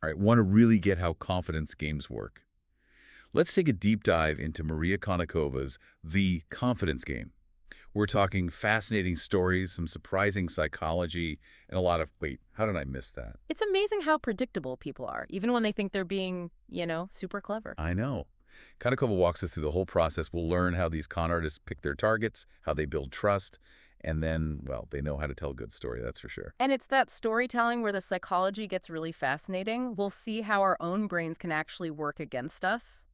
All right, want to really get how confidence games work. Let's take a deep dive into Maria Konikova's The Confidence Game. We're talking fascinating stories, some surprising psychology, and a lot of, wait, how did I miss that? It's amazing how predictable people are, even when they think they're being, super clever. I know. Konnikova walks us through the whole process. We'll learn how these con artists pick their targets, how they build trust, and then, well, they know how to tell a good story, that's for sure. And it's that storytelling where the psychology gets really fascinating. We'll see how our own brains can actually work against us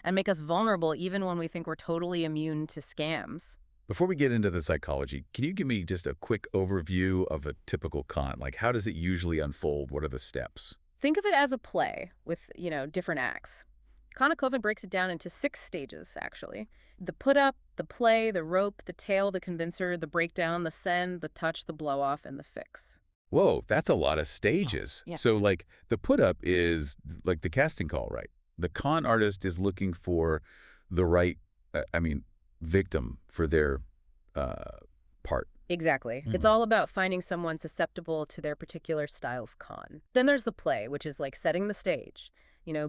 and make us vulnerable even when we think we're totally immune to scams. Before we get into the psychology, can you give me just a quick overview of a typical con? Like, how does it usually unfold? What are the steps? Think of it as a play with, different acts. Konnikova breaks it down into 6 stages, actually. The put-up, the play, the rope, the tail, the convincer, the breakdown, the send, the touch, the blow-off, and the fix. Whoa, that's a lot of stages. Yeah. So, like, the put-up is like the casting call, right? The con artist is looking for the right, victim for their part. Exactly. It's Mhm. all about finding someone susceptible to their particular style of con. Then there's the play, which is like setting the stage,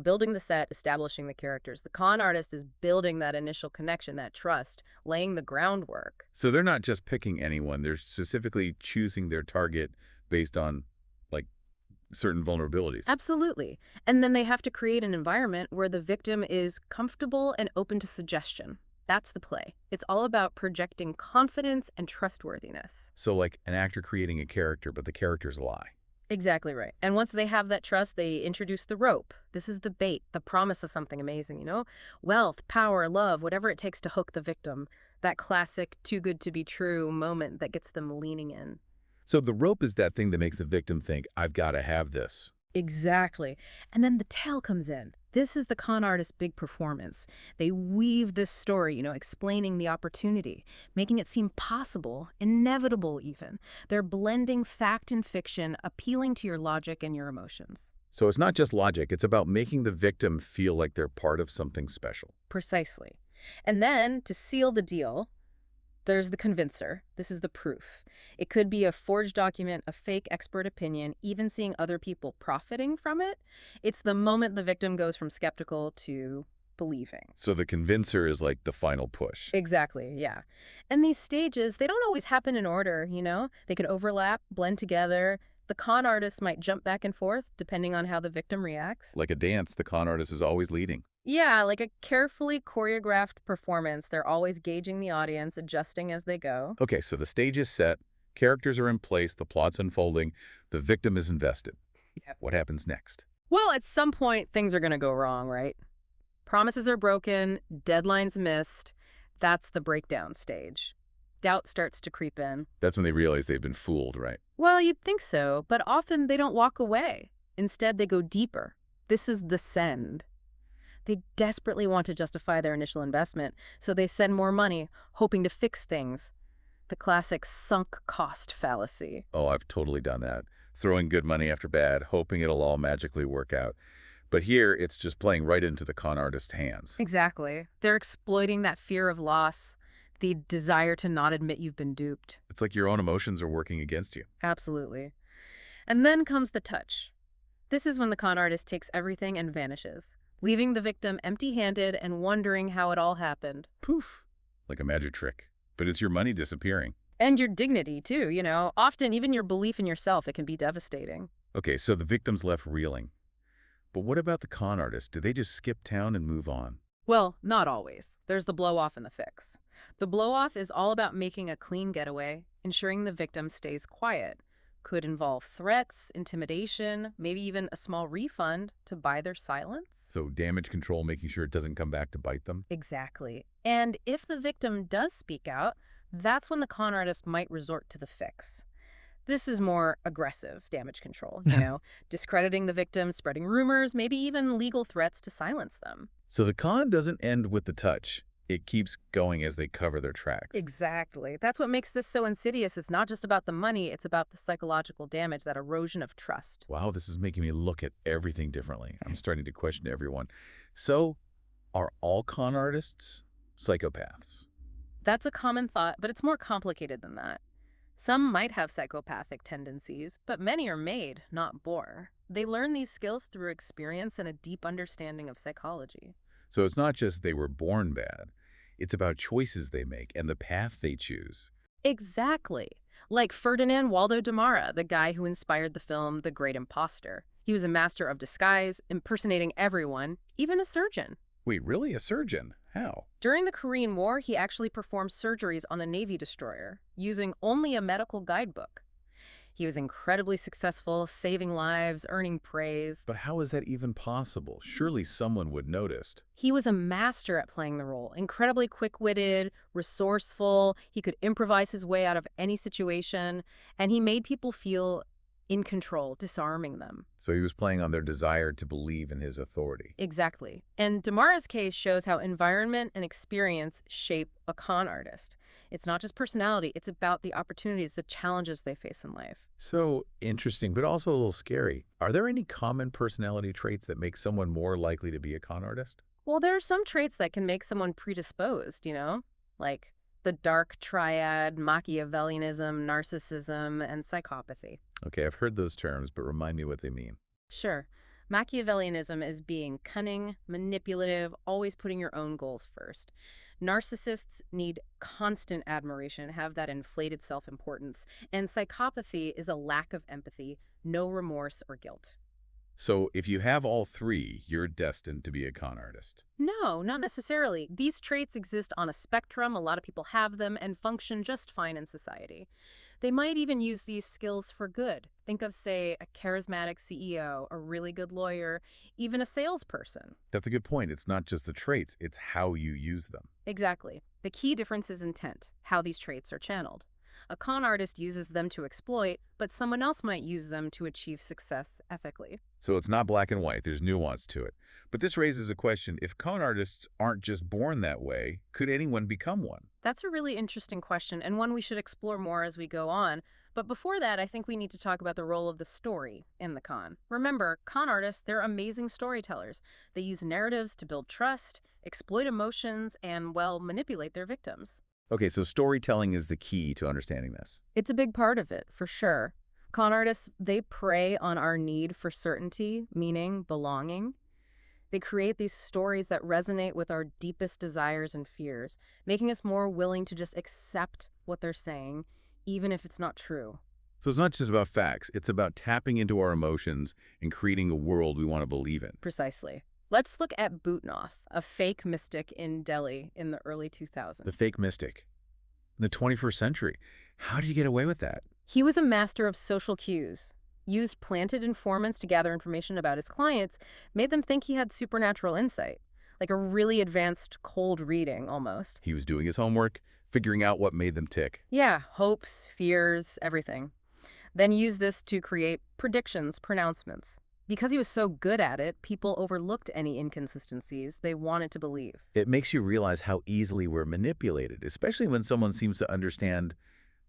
building the set, establishing the characters. The con artist is building that initial connection, that trust, laying the groundwork. So they're not just picking anyone. They're specifically choosing their target based on, like, certain vulnerabilities. Absolutely. And then they have to create an environment where the victim is comfortable and open to suggestion. That's the play. It's all about projecting confidence and trustworthiness. So, like, an actor creating a character, but the character's a lie. Exactly right. And once they have that trust, they introduce the rope. This is the bait, the promise of something amazing, Wealth, power, love, whatever it takes to hook the victim. That classic too good to be true moment that gets them leaning in. So the rope is that thing that makes the victim think, I've got to have this. Exactly. And then the tale comes in. This is the con artist's big performance. They weave this story, explaining the opportunity, making it seem possible, inevitable even. They're blending fact and fiction, appealing to your logic and your emotions. So it's not just logic. It's about making the victim feel like they're part of something special. Precisely. And then, to seal the deal, there's the convincer. This is the proof. It could be a forged document, a fake expert opinion, even seeing other people profiting from it. It's the moment the victim goes from skeptical to believing. So the convincer is like the final push. Exactly, yeah. And these stages, they don't always happen in order, They could overlap, blend together. The con artist might jump back and forth depending on how the victim reacts. Like a dance, the con artist is always leading. Yeah, like a carefully choreographed performance. They're always gauging the audience, adjusting as they go. Okay, so the stage is set, characters are in place, the plot's unfolding, the victim is invested. Yep. What happens next? Well, at some point, things are going to go wrong, right? Promises are broken, deadlines missed. That's the breakdown stage. Doubt starts to creep in. That's when they realize they've been fooled, right? Well, you'd think so, but often they don't walk away. Instead, they go deeper. This is the send. They desperately want to justify their initial investment, so they send more money, hoping to fix things. The classic sunk cost fallacy. Oh, I've totally done that. Throwing good money after bad, hoping it'll all magically work out. But here, it's just playing right into the con artist's hands. Exactly. They're exploiting that fear of loss, the desire to not admit you've been duped. It's like your own emotions are working against you. Absolutely. And then comes the touch. This is when the con artist takes everything and vanishes, leaving the victim empty-handed and wondering how it all happened. Poof, like a magic trick. But it's your money disappearing. And your dignity, too, Often, even your belief in yourself, it can be devastating. Okay, so the victim's left reeling. But what about the con artist? Do they just skip town and move on? Well, not always. There's the blow-off and the fix. The blow-off is all about making a clean getaway, ensuring the victim stays quiet. Could involve threats, intimidation, maybe even a small refund to buy their silence. So damage control, making sure it doesn't come back to bite them? Exactly. And if the victim does speak out, that's when the con artist might resort to the fix. This is more aggressive damage control, discrediting the victim, spreading rumors, maybe even legal threats to silence them. So the con doesn't end with the touch. It keeps going as they cover their tracks. Exactly. That's what makes this so insidious. It's not just about the money, it's about the psychological damage, that erosion of trust. Wow, this is making me look at everything differently. I'm starting to question everyone. So, are all con artists psychopaths? That's a common thought, but it's more complicated than that. Some might have psychopathic tendencies, but many are made, not born. They learn these skills through experience and a deep understanding of psychology. So it's not just they were born bad. It's about choices they make and the path they choose. Exactly. Like Ferdinand Waldo de Mara, the guy who inspired the film The Great Imposter. He was a master of disguise, impersonating everyone, even a surgeon. Wait, really? A surgeon? How? During the Korean War, he actually performed surgeries on a Navy destroyer, using only a medical guidebook. He was incredibly successful, saving lives, earning praise. But how is that even possible? Surely someone would notice. He was a master at playing the role, incredibly quick-witted, resourceful. He could improvise his way out of any situation, and he made people feel in control, disarming them. So he was playing on their desire to believe in his authority. Exactly. And Damara's case shows how environment and experience shape a con artist. It's not just personality, it's about the opportunities, the challenges they face in life. So interesting, but also a little scary. Are there any common personality traits that make someone more likely to be a con artist? Well, there are some traits that can make someone predisposed, like the dark triad, Machiavellianism, narcissism, and psychopathy. Okay, I've heard those terms, but remind me what they mean. Sure. Machiavellianism is being cunning, manipulative, always putting your own goals first. Narcissists need constant admiration, have that inflated self-importance, and psychopathy is a lack of empathy, no remorse or guilt. So if you have all three, you're destined to be a con artist. No, not necessarily. These traits exist on a spectrum. A lot of people have them and function just fine in society. They might even use these skills for good. Think of, say, a charismatic CEO, a really good lawyer, even a salesperson. That's a good point. It's not just the traits, it's how you use them. Exactly. The key difference is intent, how these traits are channeled. A con artist uses them to exploit, but someone else might use them to achieve success ethically. So it's not black and white, there's nuance to it. But this raises a question, if con artists aren't just born that way, could anyone become one? That's a really interesting question, and one we should explore more as we go on. But before that, I think we need to talk about the role of the story in the con. Remember, con artists, they're amazing storytellers. They use narratives to build trust, exploit emotions, and, well, manipulate their victims. Okay, so storytelling is the key to understanding this. It's a big part of it, for sure. Con artists, they prey on our need for certainty, meaning belonging. They create these stories that resonate with our deepest desires and fears, making us more willing to just accept what they're saying, even if it's not true. So it's not just about facts, it's about tapping into our emotions and creating a world we want to believe in. Precisely. Let's look at Bhutnath, a fake mystic in Delhi in the early 2000s. The fake mystic. In the 21st century, how did you get away with that? He was a master of social cues, used planted informants to gather information about his clients, made them think he had supernatural insight, like a really advanced cold reading almost. He was doing his homework, figuring out what made them tick. Yeah, hopes, fears, everything. Then used this to create predictions, pronouncements. Because he was so good at it, people overlooked any inconsistencies they wanted to believe. It makes you realize how easily we're manipulated, especially when someone seems to understand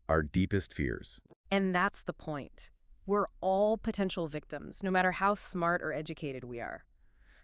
our deepest fears. And that's the point. We're all potential victims, no matter how smart or educated we are.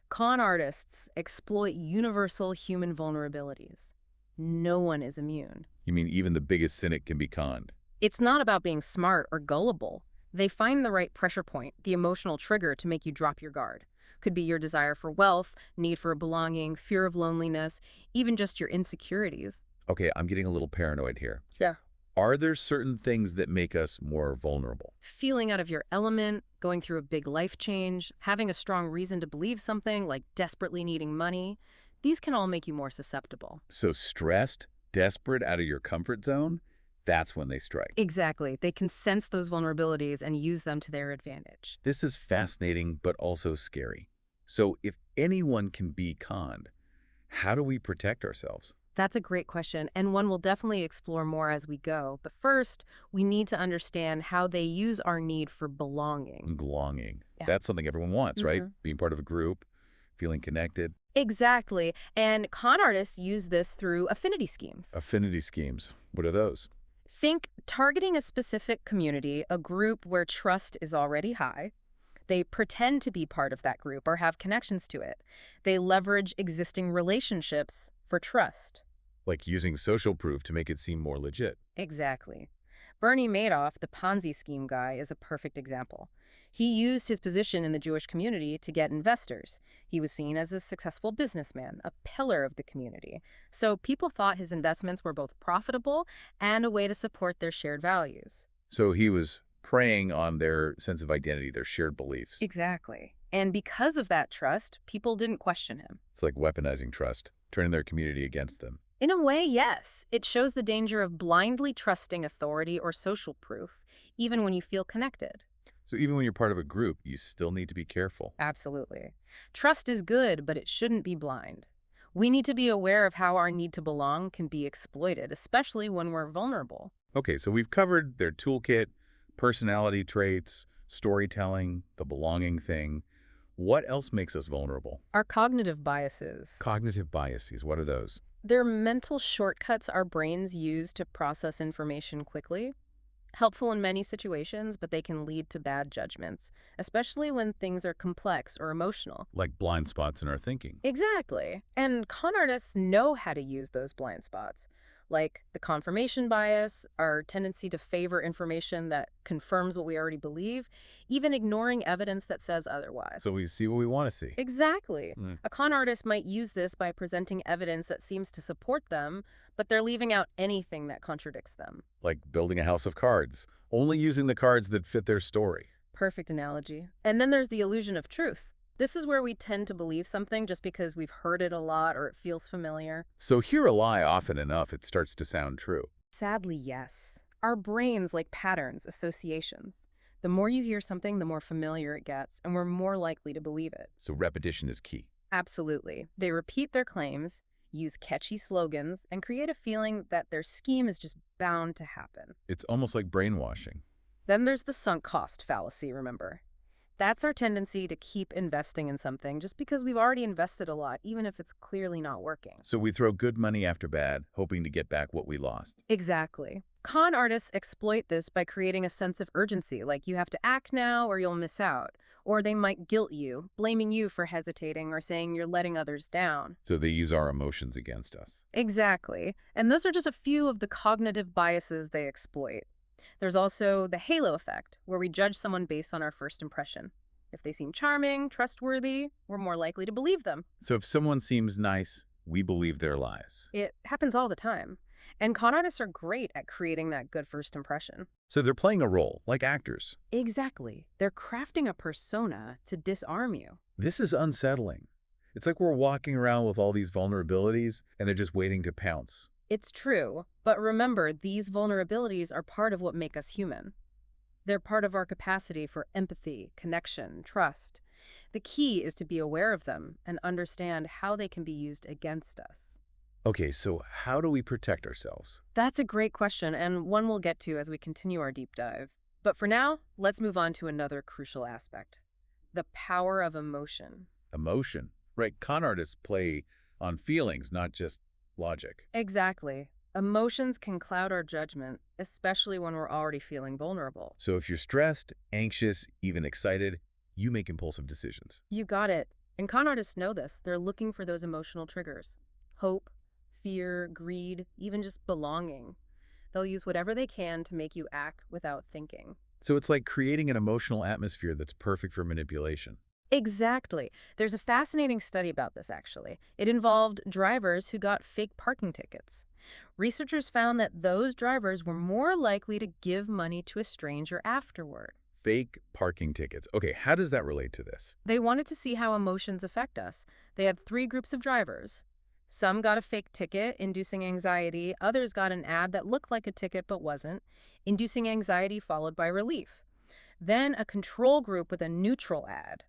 Con artists exploit universal human vulnerabilities. No one is immune. You mean even the biggest cynic can be conned? It's not about being smart or gullible. They find the right pressure point, the emotional trigger to make you drop your guard. Could be your desire for wealth, need for belonging, fear of loneliness, even just your insecurities. Okay, I'm getting a little paranoid here. Yeah. Are there certain things that make us more vulnerable? Feeling out of your element, going through a big life change, having a strong reason to believe something, like desperately needing money, these can all make you more susceptible. So stressed, desperate, out of your comfort zone, that's when they strike. Exactly. They can sense those vulnerabilities and use them to their advantage. This is fascinating, but also scary. So if anyone can be conned, how do we protect ourselves? That's a great question, and one we'll definitely explore more as we go. But first, we need to understand how they use our need for belonging. Belonging. Yeah. That's something everyone wants, right? Mhm. Being part of a group, feeling connected. Exactly. And con artists use this through affinity schemes. Affinity schemes. What are those? Think targeting a specific community, a group where trust is already high. They pretend to be part of that group or have connections to it. They leverage existing relationships for trust. Like using social proof to make it seem more legit. Exactly. Bernie Madoff, the Ponzi scheme guy, is a perfect example. He used his position in the Jewish community to get investors. He was seen as a successful businessman, a pillar of the community. So people thought his investments were both profitable and a way to support their shared values. So he was preying on their sense of identity, their shared beliefs. Exactly. And because of that trust, people didn't question him. It's like weaponizing trust, turning their community against them. In a way, yes. It shows the danger of blindly trusting authority or social proof, even when you feel connected. So even when you're part of a group, you still need to be careful. Absolutely. Trust is good, but it shouldn't be blind. We need to be aware of how our need to belong can be exploited, especially when we're vulnerable. Okay, so we've covered their toolkit, personality traits, storytelling, the belonging thing. What else makes us vulnerable? Our cognitive biases. Cognitive biases, what are those? They're mental shortcuts our brains use to process information quickly. Helpful in many situations, but they can lead to bad judgments, especially when things are complex or emotional. Like blind spots in our thinking. Exactly. And con artists know how to use those blind spots, like the confirmation bias, our tendency to favor information that confirms what we already believe, even ignoring evidence that says otherwise. So we see what we want to see. Exactly. Mm. A con artist might use this by presenting evidence that seems to support them, but they're leaving out anything that contradicts them. Like building a house of cards, only using the cards that fit their story. Perfect analogy. And then there's the illusion of truth. This is where we tend to believe something just because we've heard it a lot or it feels familiar. So hear a lie often enough, it starts to sound true. Sadly, yes. Our brains like patterns, associations. The more you hear something, the more familiar it gets, and we're more likely to believe it. So repetition is key. Absolutely. They repeat their claims, use catchy slogans, and create a feeling that their scheme is just bound to happen. It's almost like brainwashing. Then there's the sunk cost fallacy, remember? That's our tendency to keep investing in something just because we've already invested a lot, even if it's clearly not working. So we throw good money after bad, hoping to get back what we lost. Exactly. Con artists exploit this by creating a sense of urgency, like you have to act now or you'll miss out. Or they might guilt you, blaming you for hesitating or saying you're letting others down. So they use our emotions against us. Exactly. And those are just a few of the cognitive biases they exploit. There's also the halo effect, where we judge someone based on our first impression. If they seem charming, trustworthy, we're more likely to believe them. So if someone seems nice, we believe their lies. It happens all the time. And con artists are great at creating that good first impression. So they're playing a role, like actors. Exactly. They're crafting a persona to disarm you. This is unsettling. It's like we're walking around with all these vulnerabilities, and they're just waiting to pounce. It's true, but remember, these vulnerabilities are part of what make us human. They're part of our capacity for empathy, connection, trust. The key is to be aware of them and understand how they can be used against us. Okay, so how do we protect ourselves? That's a great question, and one we'll get to as we continue our deep dive. But for now, let's move on to another crucial aspect: the power of emotion. Emotion. Right, con artists play on feelings, not just logic. Exactly. Emotions can cloud our judgment, especially when we're already feeling vulnerable. So if you're stressed, anxious, even excited, you make impulsive decisions. You got it. And con artists know this. They're looking for those emotional triggers: hope, fear, greed, even just belonging. They'll use whatever they can to make you act without thinking. So it's like creating an emotional atmosphere that's perfect for manipulation. Exactly. There's a fascinating study about this, actually. It involved drivers who got fake parking tickets. Researchers found that those drivers were more likely to give money to a stranger afterward. Fake parking tickets. Okay, how does that relate to this? They wanted to see how emotions affect us. They had 3 groups of drivers. Some got a fake ticket, inducing anxiety. Others got an ad that looked like a ticket but wasn't, inducing anxiety followed by relief. Then a control group with a neutral ad.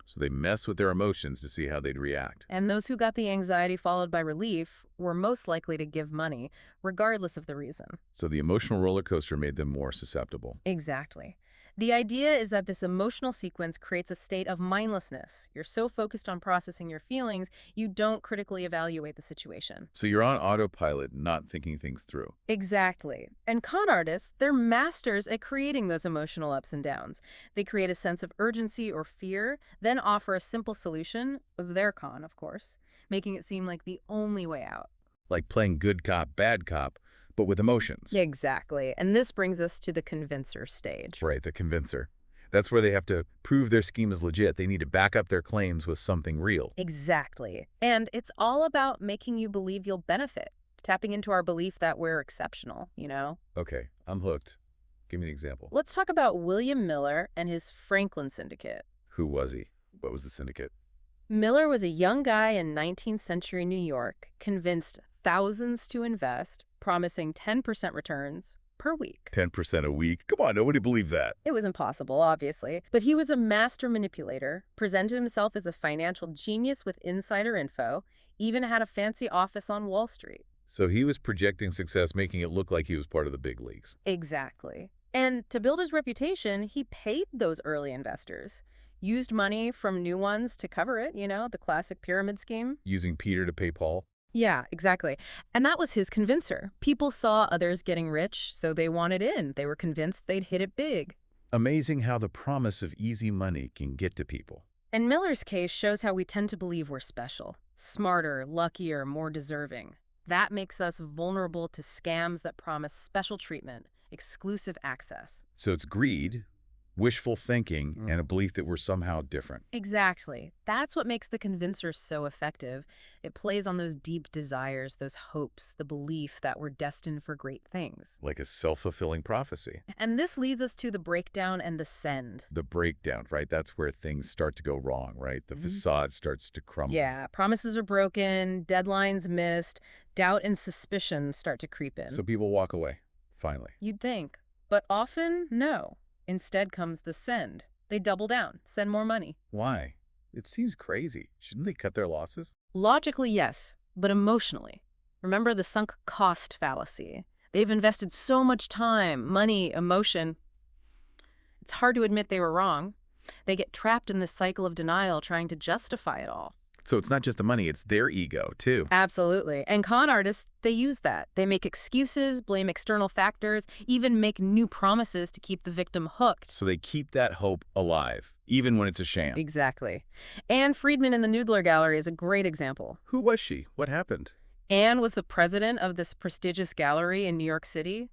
So they mess with their emotions to see how they'd react. And those who got the anxiety followed by relief were most likely to give money, regardless of the reason. So the emotional roller coaster made them more susceptible. Exactly. The idea is that this emotional sequence creates a state of mindlessness. You're so focused on processing your feelings, you don't critically evaluate the situation. So you're on autopilot, not thinking things through. Exactly. And con artists, they're masters at creating those emotional ups and downs. They create a sense of urgency or fear, then offer a simple solution, their con, of course, making it seem like the only way out. Like playing good cop, bad cop, but with emotions. Exactly. And this brings us to the convincer stage. Right, the convincer. That's where they have to prove their scheme is legit. They need to back up their claims with something real. Exactly. And it's all about making you believe you'll benefit, tapping into our belief that we're exceptional. Okay, I'm hooked. Give me an example. Let's talk about William Miller and his Franklin Syndicate. Who was he? What was the syndicate? Miller was a young guy in 19th century New York, convinced thousands to invest, promising 10% returns per week. 10% a week? Come on, nobody believed that. It was impossible, obviously, but he was a master manipulator, presented himself as a financial genius with insider info, even had a fancy office on Wall Street. So he was projecting success, making it look like he was part of the big leagues. Exactly. And to build his reputation, he paid those early investors, used money from new ones to cover it, the classic pyramid scheme. Using Peter to pay Paul? Yeah, exactly. And that was his convincer. People saw others getting rich, so they wanted in. They were convinced they'd hit it big. Amazing how the promise of easy money can get to people. And Miller's case shows how we tend to believe we're special, smarter, luckier, more deserving. That makes us vulnerable to scams that promise special treatment, exclusive access. So it's greed, wishful thinking, and a belief that we're somehow different. Exactly. That's what makes the convincer so effective. It plays on those deep desires, those hopes, the belief that we're destined for great things. Like a self-fulfilling prophecy. And this leads us to the breakdown and the send. The breakdown, right? That's where things start to go wrong, right? The facade starts to crumble. Yeah, promises are broken, deadlines missed, doubt and suspicion start to creep in. So people walk away, finally. You'd think. But often, no. Instead comes the send. They double down, send more money. Why? It seems crazy. Shouldn't they cut their losses? Logically, yes, but emotionally. Remember the sunk cost fallacy. They've invested so much time, money, emotion. It's hard to admit they were wrong. They get trapped in this cycle of denial trying to justify it all. So it's not just the money, it's their ego, too. Absolutely. And con artists, they use that. They make excuses, blame external factors, even make new promises to keep the victim hooked. So they keep that hope alive, even when it's a sham. Exactly. Anne Friedman in the Noodler Gallery is a great example. Who was she? What happened? Anne was the president of this prestigious gallery in New York City.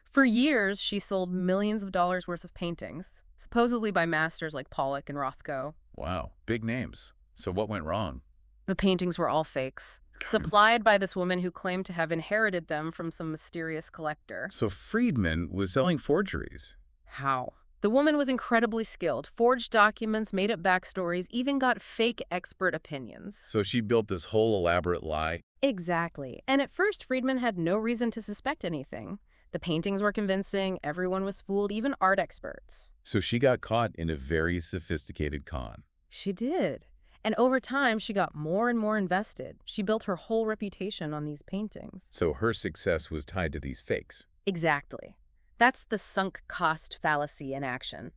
For years, she sold millions of dollars worth of paintings, supposedly by masters like Pollock and Rothko. Wow, big names. So what went wrong? The paintings were all fakes, supplied by this woman who claimed to have inherited them from some mysterious collector. So Friedman was selling forgeries. How? The woman was incredibly skilled, forged documents, made up backstories, even got fake expert opinions. So she built this whole elaborate lie. Exactly. And at first, Friedman had no reason to suspect anything. The paintings were convincing, everyone was fooled, even art experts. So she got caught in a very sophisticated con. She did. And over time, she got more and more invested. She built her whole reputation on these paintings. So her success was tied to these fakes. Exactly. That's the sunk cost fallacy in action.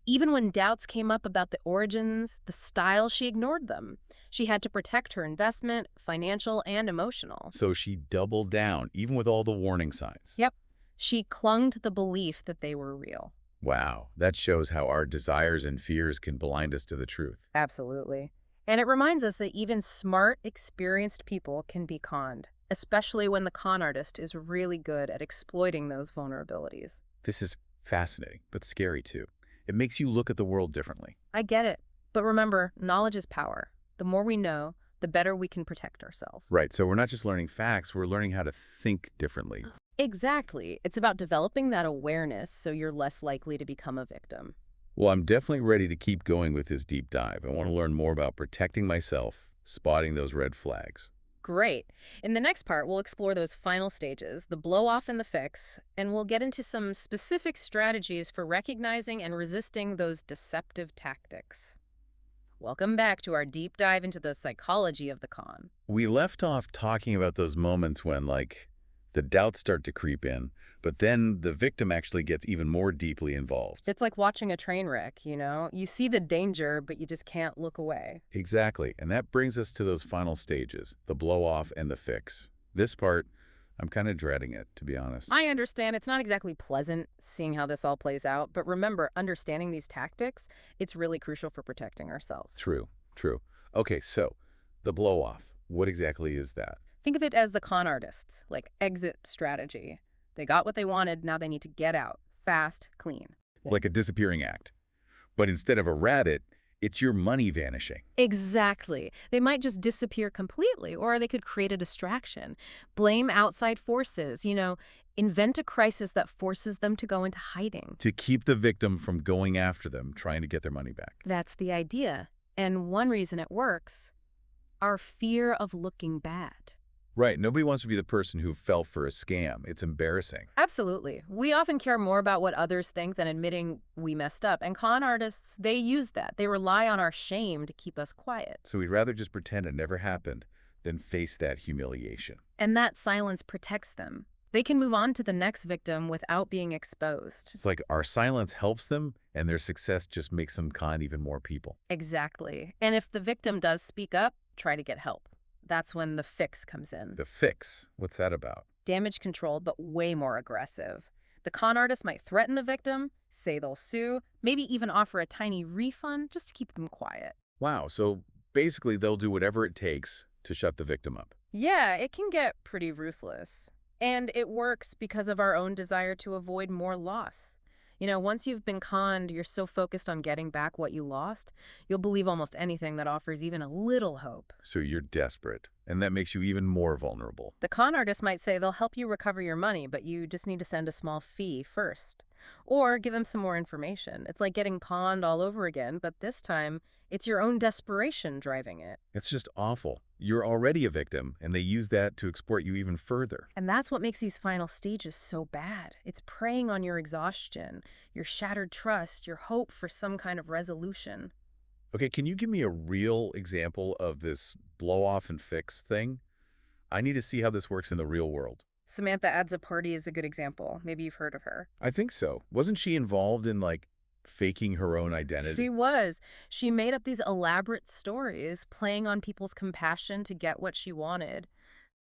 Even when doubts came up about the origins, the style, she ignored them. She had to protect her investment, financial and emotional. So she doubled down, even with all the warning signs. Yep. She clung to the belief that they were real. Wow, that shows how our desires and fears can blind us to the truth. Absolutely. And it reminds us that even smart, experienced people can be conned, especially when the con artist is really good at exploiting those vulnerabilities. This is fascinating, but scary too. It makes you look at the world differently. I get it. But remember, knowledge is power. The more we know, the better we can protect ourselves. Right, so we're not just learning facts, we're learning how to think differently. Exactly. It's about developing that awareness so you're less likely to become a victim. Well, I'm definitely ready to keep going with this deep dive. I want to learn more about protecting myself, spotting those red flags. Great. In the next part, we'll explore those final stages, the blow-off and the fix, and we'll get into some specific strategies for recognizing and resisting those deceptive tactics. Welcome back to our deep dive into the psychology of the con. We left off talking about those moments when, the doubts start to creep in, but then the victim actually gets even more deeply involved. It's like watching a train wreck. You see the danger, but you just can't look away. Exactly, and that brings us to those final stages, the blow-off and the fix. This part, I'm kind of dreading it, to be honest. I understand it's not exactly pleasant seeing how this all plays out, but remember, understanding these tactics, it's really crucial for protecting ourselves. True, true. Okay, so the blow-off, what exactly is that? Think of it as the con artists, like exit strategy. They got what they wanted, now they need to get out. Fast, clean. It's like a disappearing act. But instead of a rabbit, it's your money vanishing. Exactly. They might just disappear completely, or they could create a distraction. Blame outside forces, invent a crisis that forces them to go into hiding. To keep the victim from going after them, trying to get their money back. That's the idea. And one reason it works, our fear of looking bad. Right, nobody wants to be the person who fell for a scam. It's embarrassing. Absolutely. We often care more about what others think than admitting we messed up. And con artists, they use that. They rely on our shame to keep us quiet. So we'd rather just pretend it never happened than face that humiliation. And that silence protects them. They can move on to the next victim without being exposed. It's like our silence helps them, and their success just makes them con even more people. Exactly. And if the victim does speak up, try to get help. That's when the fix comes in. The fix, what's that about? Damage control, but way more aggressive. The con artist might threaten the victim, say they'll sue, maybe even offer a tiny refund just to keep them quiet. Wow, so basically they'll do whatever it takes to shut the victim up. Yeah, it can get pretty ruthless. And it works because of our own desire to avoid more loss. Once you've been conned, you're so focused on getting back what you lost, you'll believe almost anything that offers even a little hope. So you're desperate, and that makes you even more vulnerable. The con artist might say they'll help you recover your money, but you just need to send a small fee first. Or give them some more information. It's like getting conned all over again, but this time, it's your own desperation driving it. It's just awful. You're already a victim, and they use that to exploit you even further. And that's what makes these final stages so bad. It's preying on your exhaustion, your shattered trust, your hope for some kind of resolution. Okay, can you give me a real example of this blow-off and fix thing? I need to see how this works in the real world. Samantha Adds a Party is a good example. Maybe you've heard of her. I think so. Wasn't she involved in, faking her own identity? She was. She made up these elaborate stories, playing on people's compassion to get what she wanted.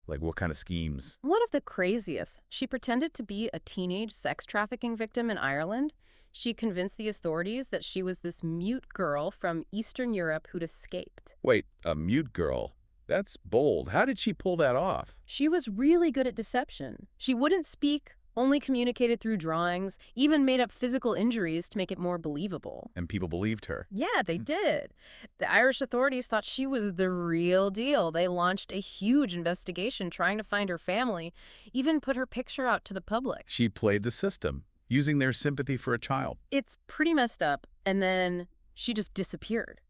Like, what kind of schemes? One of the craziest. She pretended to be a teenage sex trafficking victim in Ireland. She convinced the authorities that she was this mute girl from Eastern Europe who'd escaped. Wait, a mute girl? That's bold. How did she pull that off? She was really good at deception. She wouldn't speak, only communicated through drawings, even made up physical injuries to make it more believable. And people believed her. Yeah, they did. The Irish authorities thought she was the real deal. They launched a huge investigation trying to find her family, even put her picture out to the public. She played the system, using their sympathy for a child. It's pretty messed up. And then she just disappeared.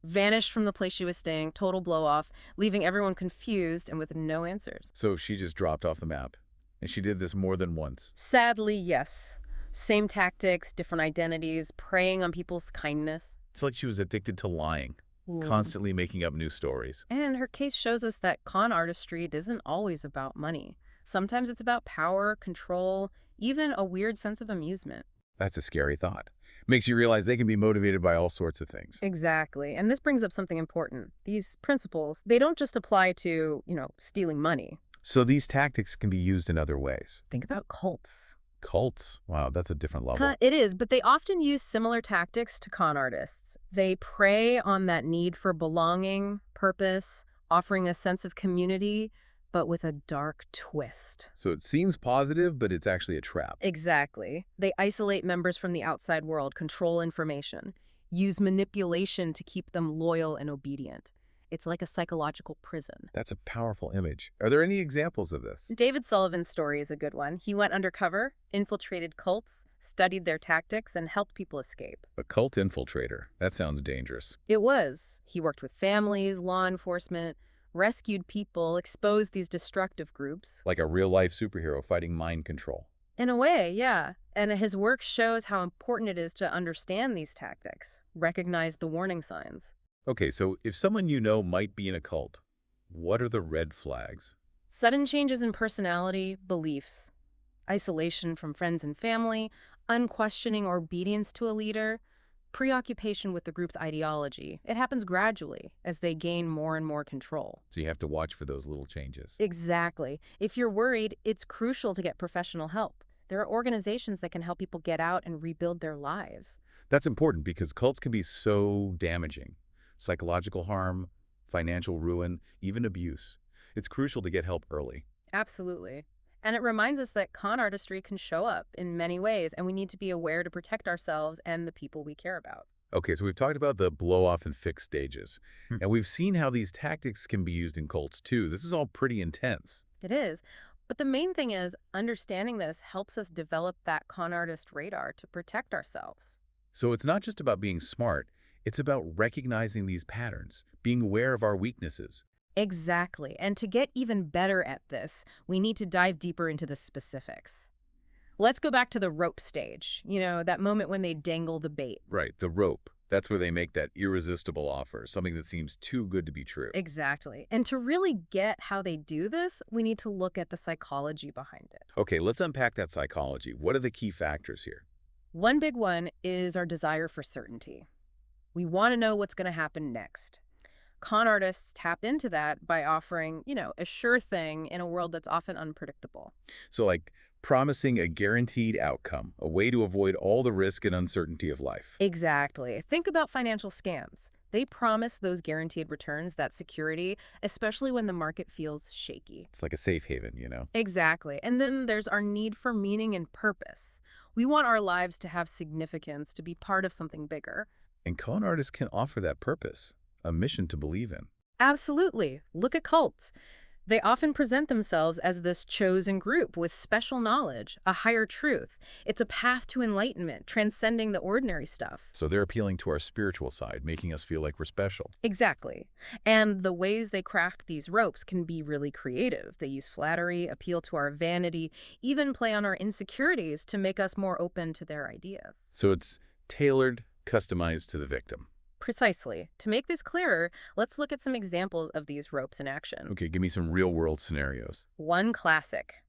Vanished from the place she was staying, total blow-off, leaving everyone confused and with no answers. So she just dropped off the map. And she did this more than once. Sadly, yes. Same tactics, different identities, preying on people's kindness. It's like she was addicted to lying, constantly making up new stories. And her case shows us that con artistry isn't always about money. Sometimes it's about power, control, even a weird sense of amusement. That's a scary thought. Makes you realize they can be motivated by all sorts of things. Exactly. And this brings up something important. These principles, they don't just apply to, stealing money. So these tactics can be used in other ways. Think about cults. Cults? Wow, that's a different level. It is, but they often use similar tactics to con artists. They prey on that need for belonging, purpose, offering a sense of community, but with a dark twist. So it seems positive, but it's actually a trap. Exactly. They isolate members from the outside world, control information, use manipulation to keep them loyal and obedient. It's like a psychological prison. That's a powerful image. Are there any examples of this? David Sullivan's story is a good one. He went undercover, infiltrated cults, studied their tactics, and helped people escape. A cult infiltrator. That sounds dangerous. It was. He worked with families, law enforcement, rescued people, exposed these destructive groups. Like a real-life superhero fighting mind control. In a way, yeah. And his work shows how important it is to understand these tactics, recognize the warning signs. Okay, so if someone you know might be in a cult, what are the red flags? Sudden changes in personality, beliefs, isolation from friends and family, unquestioning obedience to a leader, preoccupation with the group's ideology. It happens gradually as they gain more and more control. So you have to watch for those little changes. Exactly. If you're worried, it's crucial to get professional help. There are organizations that can help people get out and rebuild their lives. That's important because cults can be so damaging. Psychological harm, financial ruin, even abuse. It's crucial to get help early. Absolutely. And it reminds us that con artistry can show up in many ways, and we need to be aware to protect ourselves and the people we care about. Okay, so we've talked about the blow-off and fix stages, and we've seen how these tactics can be used in cults too. This is all pretty intense. It is. But the main thing is, understanding this helps us develop that con artist radar to protect ourselves. So it's not just about being smart, it's about recognizing these patterns, being aware of our weaknesses. Exactly. And to get even better at this, we need to dive deeper into the specifics. Let's go back to the rope stage, that moment when they dangle the bait. Right, the rope. That's where they make that irresistible offer, something that seems too good to be true. Exactly. And to really get how they do this, we need to look at the psychology behind it. Okay, let's unpack that psychology. What are the key factors here? One big one is our desire for certainty. We want to know what's going to happen next. Con artists tap into that by offering, a sure thing in a world that's often unpredictable. So like promising a guaranteed outcome, a way to avoid all the risk and uncertainty of life. Exactly. Think about financial scams. They promise those guaranteed returns, that security, especially when the market feels shaky. It's like a safe haven. Exactly. And then there's our need for meaning and purpose. We want our lives to have significance, to be part of something bigger. And con artists can offer that purpose, a mission to believe in. Absolutely. Look at cults. They often present themselves as this chosen group with special knowledge, a higher truth. It's a path to enlightenment, transcending the ordinary stuff. So they're appealing to our spiritual side, making us feel like we're special. Exactly. And the ways they craft these ropes can be really creative. They use flattery, appeal to our vanity, even play on our insecurities to make us more open to their ideas. So it's tailored, customized to the victim. Precisely. To make this clearer, let's look at some examples of these ropes in action. Okay, give me some real-world scenarios. One classic,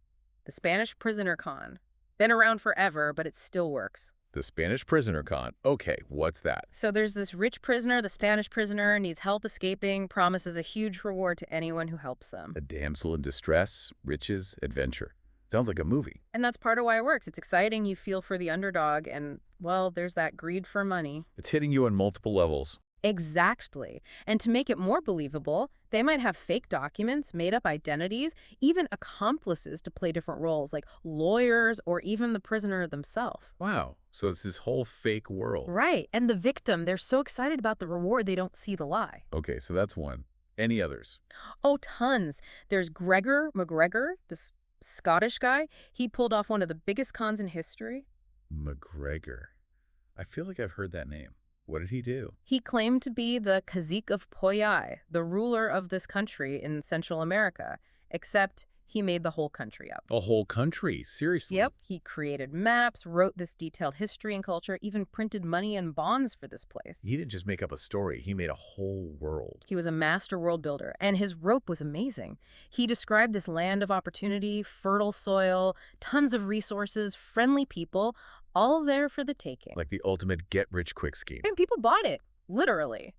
the Spanish prisoner con. Been around forever, but it still works. The Spanish prisoner con. Okay, what's that? So there's this rich prisoner, the Spanish prisoner, needs help escaping, promises a huge reward to anyone who helps them. A damsel in distress, riches, adventure. Sounds like a movie. And that's part of why it works. It's exciting, you feel for the underdog, and, well, there's that greed for money. It's hitting you on multiple levels. Exactly. And to make it more believable, they might have fake documents, made-up identities, even accomplices to play different roles, like lawyers or even the prisoner themselves. Wow, so it's this whole fake world. Right. And the victim, they're so excited about the reward they don't see the lie. Okay, so that's one. Any others? Oh, tons. There's Gregor McGregor, this Scottish guy. He pulled off one of the biggest cons in history. McGregor. I feel like I've heard that name. What did he do? He claimed to be the cacique of Poyai, the ruler of this country in Central America, except he made the whole country up. A whole country? Seriously? Yep, he created maps, wrote this detailed history and culture, even printed money and bonds for this place. He didn't just make up a story. He made a whole world. He was a master world builder, and his rope was amazing. He described this land of opportunity, fertile soil, tons of resources, friendly people, all there for the taking. Like the ultimate get-rich-quick scheme. And people bought it, literally.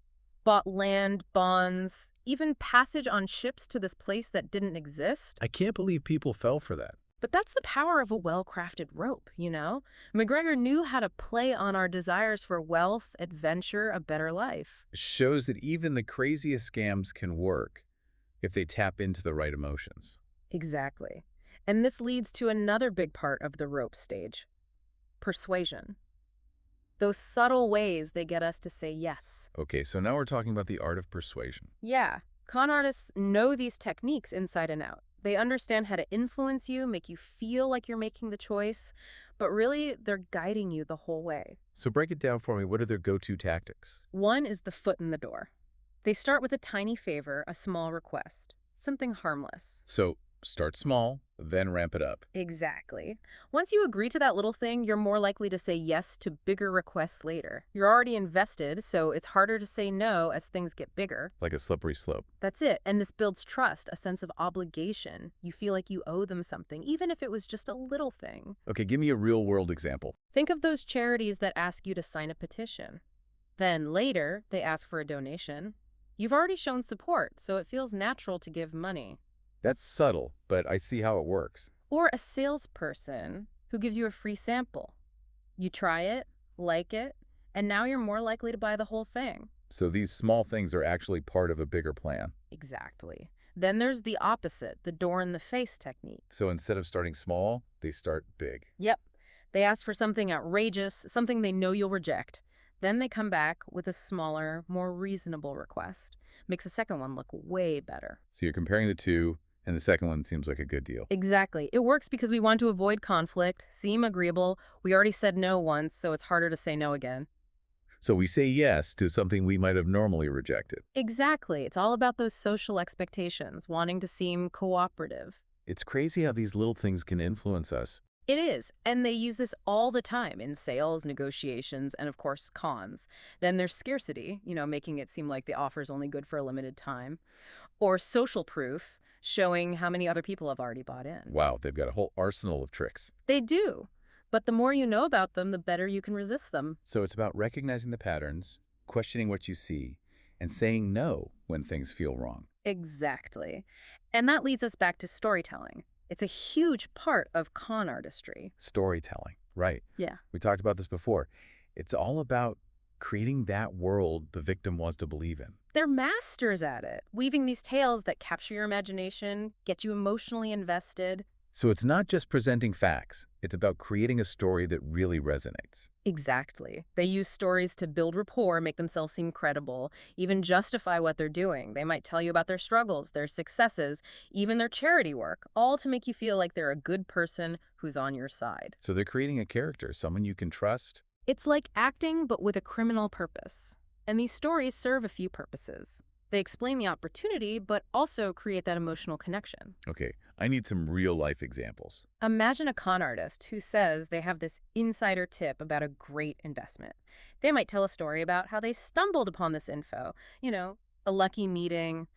Bought land, bonds, even passage on ships to this place that didn't exist. I can't believe people fell for that. But that's the power of a well-crafted rope, McGregor knew how to play on our desires for wealth, adventure, a better life. It shows that even the craziest scams can work if they tap into the right emotions. Exactly. And this leads to another big part of the rope stage. Persuasion. Those subtle ways they get us to say yes. Okay, so now we're talking about the art of persuasion. Yeah, con artists know these techniques inside and out. They understand how to influence you, make you feel like you're making the choice, but really they're guiding you the whole way. So break it down for me. What are their go-to tactics? One is the foot in the door. They start with a tiny favor, a small request, something harmless. So start small, then ramp it up. Exactly. Once you agree to that little thing, you're more likely to say yes to bigger requests later. You're already invested, so it's harder to say no as things get bigger. Like a slippery slope. That's it. And this builds trust, a sense of obligation. You feel like you owe them something, even if it was just a little thing. Okay, give me a real-world example. Think of those charities that ask you to sign a petition. Then later, they ask for a donation. You've already shown support, so it feels natural to give money. That's subtle, but I see how it works. Or a salesperson who gives you a free sample. You try it, like it, and now you're more likely to buy the whole thing. So these small things are actually part of a bigger plan. Exactly. Then there's the opposite, the door in the face technique. So instead of starting small, they start big. Yep. They ask for something outrageous, something they know you'll reject. Then they come back with a smaller, more reasonable request. Makes the second one look way better. So you're comparing the two, and the second one seems like a good deal. Exactly. It works because we want to avoid conflict, seem agreeable. We already said no once, so it's harder to say no again. So we say yes to something we might have normally rejected. Exactly. It's all about those social expectations, wanting to seem cooperative. It's crazy how these little things can influence us. It is, and they use this all the time in sales, negotiations, and of course, cons. Then there's scarcity, making it seem like the offer's only good for a limited time. Or social proof, showing how many other people have already bought in. Wow, they've got a whole arsenal of tricks. They do. But the more you know about them, the better you can resist them. So it's about recognizing the patterns, questioning what you see, and saying no when things feel wrong. Exactly. And that leads us back to storytelling. It's a huge part of con artistry. Storytelling, right. Yeah. We talked about this before. It's all about creating that world the victim wants to believe in. They're masters at it, weaving these tales that capture your imagination, get you emotionally invested. So it's not just presenting facts. It's about creating a story that really resonates. Exactly. They use stories to build rapport, make themselves seem credible, even justify what they're doing. They might tell you about their struggles, their successes, even their charity work, all to make you feel like they're a good person who's on your side. So they're creating a character, someone you can trust. It's like acting, but with a criminal purpose. And these stories serve a few purposes. They explain the opportunity, but also create that emotional connection. Okay, I need some real-life examples. Imagine a con artist who says they have this insider tip about a great investment. They might tell a story about how they stumbled upon this info, a lucky meeting,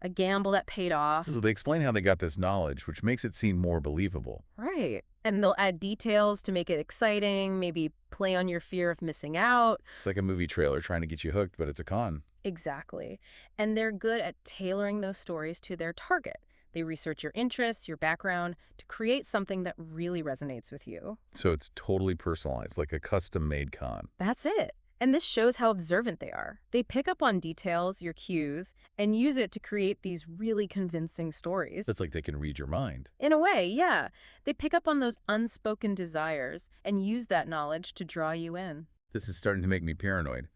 a gamble that paid off. So they explain how they got this knowledge, which makes it seem more believable. Right. And they'll add details to make it exciting, maybe play on your fear of missing out. It's like a movie trailer trying to get you hooked, but it's a con. Exactly. And they're good at tailoring those stories to their target. They research your interests, your background, to create something that really resonates with you. So it's totally personalized, like a custom-made con. That's it. And this shows how observant they are. They pick up on details, your cues, and use it to create these really convincing stories. It's like they can read your mind. In a way, yeah. They pick up on those unspoken desires and use that knowledge to draw you in. This is starting to make me paranoid.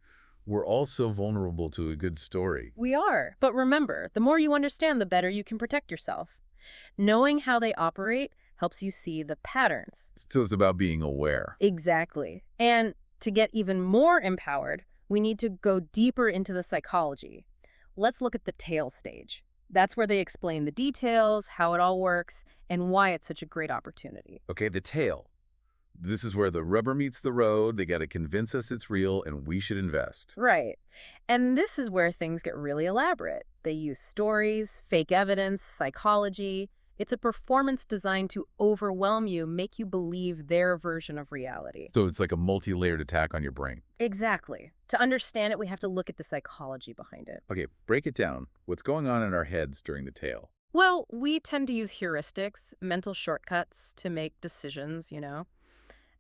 We're all so vulnerable to a good story. We are. But remember, the more you understand, the better you can protect yourself. Knowing how they operate helps you see the patterns. So it's about being aware. Exactly. And to get even more empowered, we need to go deeper into the psychology. Let's look at the tail stage. That's where they explain the details, how it all works, and why it's such a great opportunity. Okay, the tail. This is where the rubber meets the road. They got to convince us it's real and we should invest. Right. And this is where things get really elaborate. They use stories, fake evidence, psychology. It's a performance designed to overwhelm you, make you believe their version of reality. So it's like a multi-layered attack on your brain. Exactly. To understand it, we have to look at the psychology behind it. Okay, break it down. What's going on in our heads during the tail? Well, we tend to use heuristics, mental shortcuts to make decisions,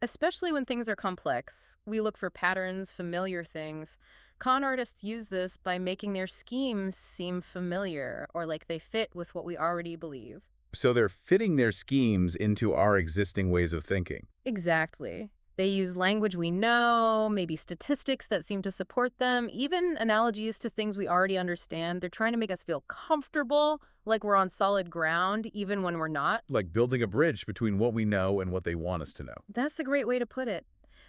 Especially when things are complex. We look for patterns, familiar things. Con artists use this by making their schemes seem familiar or like they fit with what we already believe. So they're fitting their schemes into our existing ways of thinking. Exactly. They use language we know, maybe statistics that seem to support them, even analogies to things we already understand. They're trying to make us feel comfortable, like we're on solid ground, even when we're not. Like building a bridge between what we know and what they want us to know. That's a great way to put it.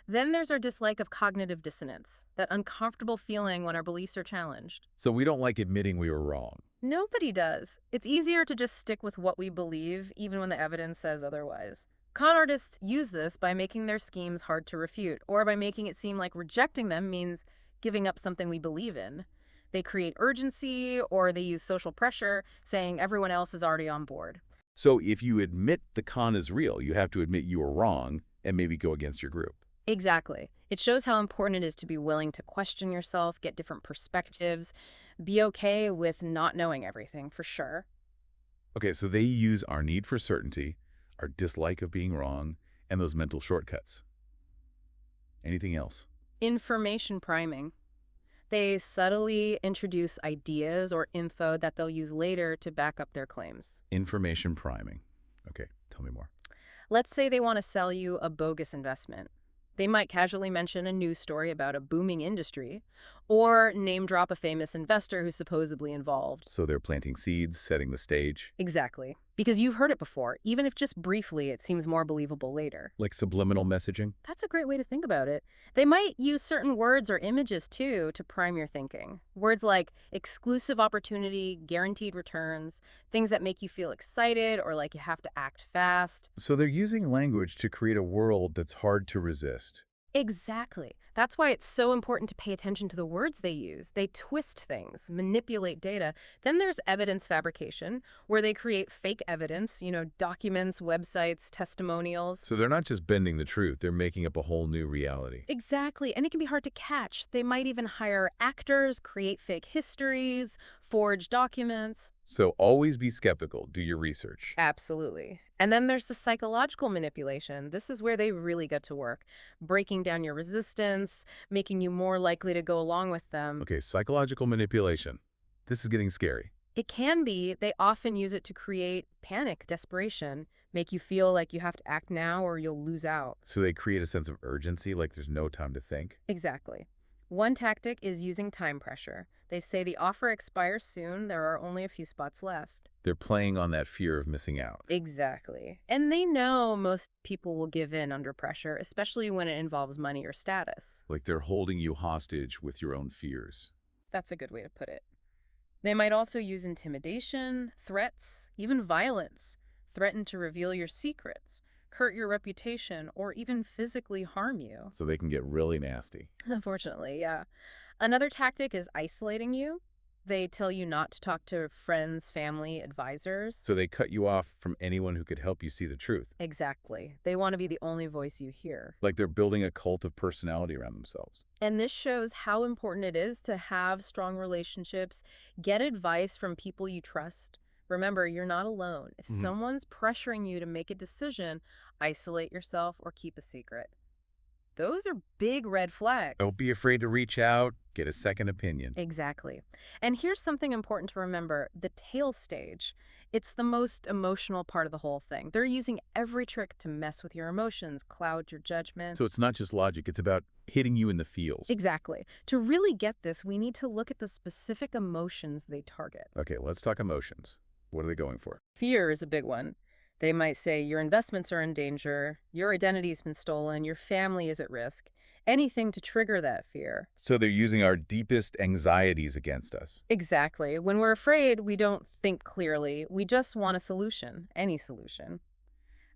Then there's our dislike of cognitive dissonance, that uncomfortable feeling when our beliefs are challenged. So we don't like admitting we were wrong. Nobody does. It's easier to just stick with what we believe, even when the evidence says otherwise. Con artists use this by making their schemes hard to refute, or by making it seem like rejecting them means giving up something we believe in. They create urgency, or they use social pressure, saying everyone else is already on board. So if you admit the con is real, you have to admit you were wrong and maybe go against your group. Exactly. It shows how important it is to be willing to question yourself, get different perspectives, be okay with not knowing everything, for sure. Okay, so they use our need for certainty, our dislike of being wrong, and those mental shortcuts. Anything else? Information priming. They subtly introduce ideas or info that they'll use later to back up their claims. Information priming. Okay, tell me more. Let's say they want to sell you a bogus investment. They might casually mention a news story about a booming industry, or name drop a famous investor who's supposedly involved. So they're planting seeds, setting the stage. Exactly. Because you've heard it before, even if just briefly, it seems more believable later. Like subliminal messaging? That's a great way to think about it. They might use certain words or images, too, to prime your thinking. Words like exclusive opportunity, guaranteed returns, things that make you feel excited or like you have to act fast. So they're using language to create a world that's hard to resist. Exactly. That's why it's so important to pay attention to the words they use. They twist things, manipulate data. Then there's evidence fabrication, where they create fake evidence, documents, websites, testimonials. So they're not just bending the truth, they're making up a whole new reality. Exactly. And it can be hard to catch. They might even hire actors, create fake histories, forge documents. So always be skeptical, do your research. Absolutely. And then there's the psychological manipulation. This is where they really get to work, breaking down your resistance, making you more likely to go along with them. Okay, psychological manipulation. This is getting scary. It can be. They often use it to create panic, desperation, make you feel like you have to act now or you'll lose out. So they create a sense of urgency, like there's no time to think. Exactly. One tactic is using time pressure. They say the offer expires soon, there are only a few spots left. They're playing on that fear of missing out. Exactly. And they know most people will give in under pressure, especially when it involves money or status. Like they're holding you hostage with your own fears. That's a good way to put it. They might also use intimidation, threats, even violence, threaten to reveal your secrets, hurt your reputation, or even physically harm you. So they can get really nasty. Unfortunately, yeah. Another tactic is isolating you. They tell you not to talk to friends, family, advisors. So they cut you off from anyone who could help you see the truth. Exactly. They want to be the only voice you hear. Like they're building a cult of personality around themselves. And this shows how important it is to have strong relationships, get advice from people you trust. Remember, you're not alone. If someone's pressuring you to make a decision, isolate yourself or keep a secret. Those are big red flags. Don't be afraid to reach out, get a second opinion. Exactly. And here's something important to remember. The tail stage, it's the most emotional part of the whole thing. They're using every trick to mess with your emotions, cloud your judgment. So it's not just logic, it's about hitting you in the feels. Exactly. To really get this, we need to look at the specific emotions they target. Okay, let's talk emotions. What are they going for? Fear is a big one. They might say your investments are in danger, your identity's been stolen, your family is at risk. Anything to trigger that fear. So they're using our deepest anxieties against us. Exactly. When we're afraid, we don't think clearly. We just want a solution, any solution.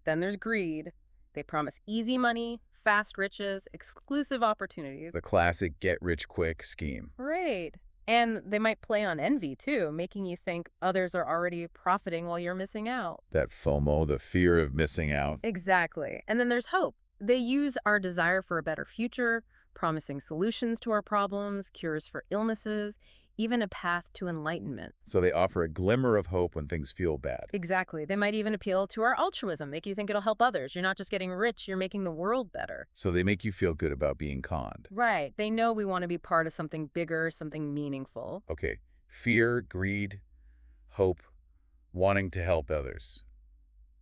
Then there's greed. They promise easy money, fast riches, exclusive opportunities. The classic get-rich-quick scheme. Right. And they might play on envy, too, making you think others are already profiting while you're missing out. That FOMO, the fear of missing out. Exactly. And then there's hope. They use our desire for a better future, promising solutions to our problems, cures for illnesses, even a path to enlightenment. So they offer a glimmer of hope when things feel bad. Exactly. They might even appeal to our altruism, make you think it'll help others. You're not just getting rich, you're making the world better. So they make you feel good about being conned. Right. They know we want to be part of something bigger, something meaningful. Okay, fear, greed, hope, wanting to help others.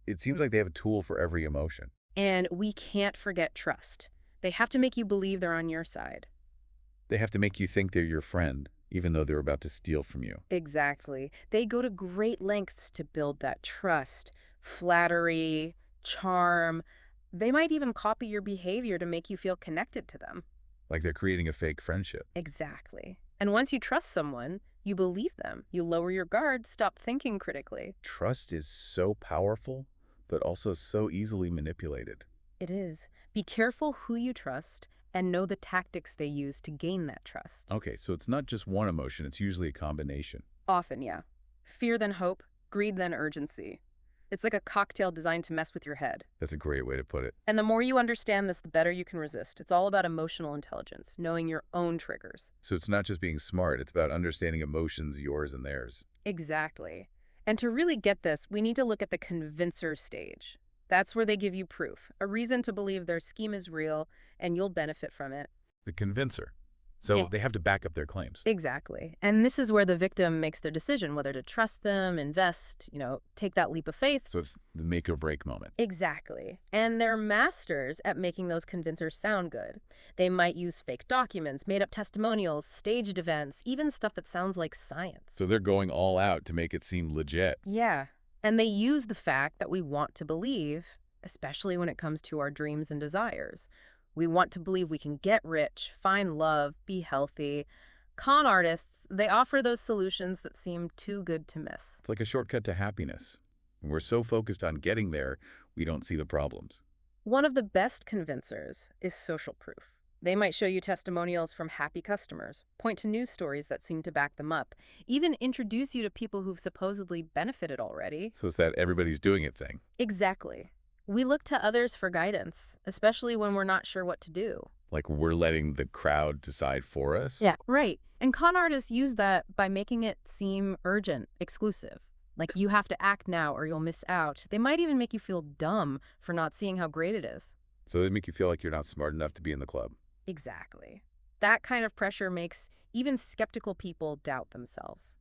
It seems like they have a tool for every emotion. And we can't forget trust. They have to make you believe they're on your side. They have to make you think they're your friend, even though they're about to steal from you. Exactly. They go to great lengths to build that trust, flattery, charm. They might even copy your behavior to make you feel connected to them. Like they're creating a fake friendship. Exactly. And once you trust someone, you believe them. You lower your guard, stop thinking critically. Trust is so powerful, but also so easily manipulated. It is. Be careful who you trust and know the tactics they use to gain that trust. Okay, so it's not just one emotion, it's usually a combination. Often, yeah. Fear then hope, greed then urgency. It's like a cocktail designed to mess with your head. That's a great way to put it. And the more you understand this, the better you can resist. It's all about emotional intelligence, knowing your own triggers. So it's not just being smart, it's about understanding emotions, yours and theirs. Exactly. And to really get this, we need to look at the convincer stage. That's where they give you proof, a reason to believe their scheme is real and you'll benefit from it. The convincer. So they have to back up their claims. Exactly. And this is where the victim makes their decision whether to trust them, invest, take that leap of faith. So it's the make or break moment. Exactly. And they're masters at making those convincers sound good. They might use fake documents, made up testimonials, staged events, even stuff that sounds like science. So they're going all out to make it seem legit. Yeah. And they use the fact that we want to believe, especially when it comes to our dreams and desires. We want to believe we can get rich, find love, be healthy. Con artists, they offer those solutions that seem too good to miss. It's like a shortcut to happiness. We're so focused on getting there, we don't see the problems. One of the best convincers is social proof. They might show you testimonials from happy customers, point to news stories that seem to back them up, even introduce you to people who've supposedly benefited already. So it's that everybody's doing it thing. Exactly. We look to others for guidance, especially when we're not sure what to do. Like we're letting the crowd decide for us? Yeah, right. And con artists use that by making it seem urgent, exclusive. Like you have to act now or you'll miss out. They might even make you feel dumb for not seeing how great it is. So they make you feel like you're not smart enough to be in the club. Exactly. That kind of pressure makes even skeptical people doubt themselves.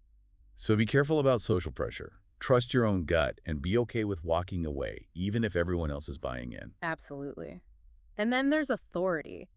So be careful about social pressure. Trust your own gut and be okay with walking away, even if everyone else is buying in. Absolutely. And then there's authority.